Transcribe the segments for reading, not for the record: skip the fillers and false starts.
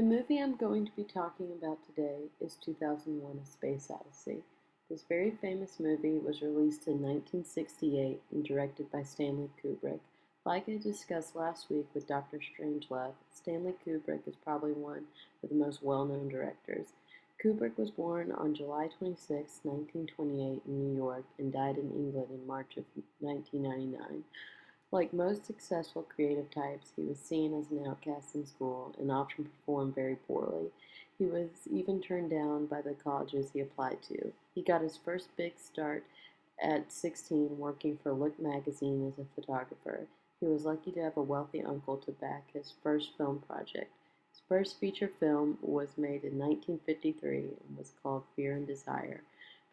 The movie I'm going to be talking about today is 2001: A Space Odyssey. This very famous movie was released in 1968 and directed by Stanley Kubrick. Like I discussed last week with Dr. Strangelove, Stanley Kubrick is probably one of the most well-known directors. Kubrick was born on July 26, 1928 in New York and died in England in March of 1999. Like most successful creative types, he was seen as an outcast in school and often performed very poorly. He was even turned down by the colleges he applied to. He got his first big start at 16 working for Look magazine as a photographer. He was lucky to have a wealthy uncle to back his first film project. His first feature film was made in 1953 and was called Fear and Desire.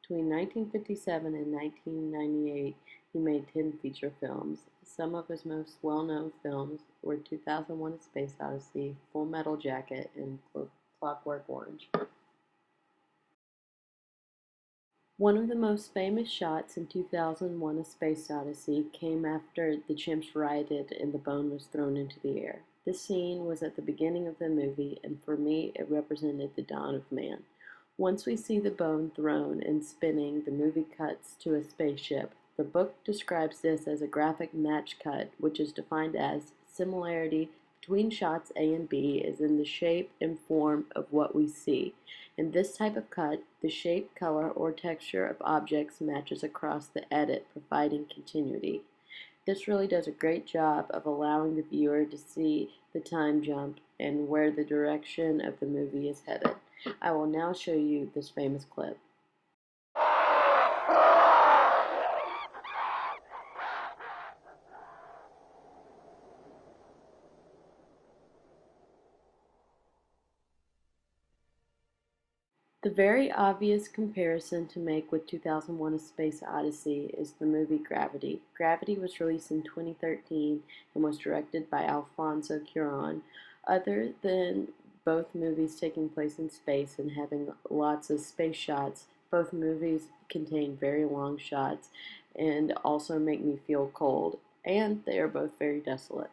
Between 1957 and 1998, he made 10 feature films. Some of his most well-known films were 2001: A Space Odyssey, Full Metal Jacket, and Clockwork Orange. One of the most famous shots in 2001: A Space Odyssey came after the chimps rioted and the bone was thrown into the air. This scene was at the beginning of the movie, and for me, it represented the dawn of man. Once we see the bone thrown and spinning, the movie cuts to a spaceship. The book describes this as a graphic match cut, which is defined as similarity between shots A and B is in the shape and form of what we see. In this type of cut, the shape, color, or texture of objects matches across the edit, providing continuity. This really does a great job of allowing the viewer to see the time jump and where the direction of the movie is headed. I will now show you this famous clip. The very obvious comparison to make with 2001: A Space Odyssey is the movie Gravity. Gravity was released in 2013 and was directed by Alfonso Cuarón. Other than both movies taking place in space and having lots of space shots, both movies contain very long shots and also make me feel cold, and they are both very desolate.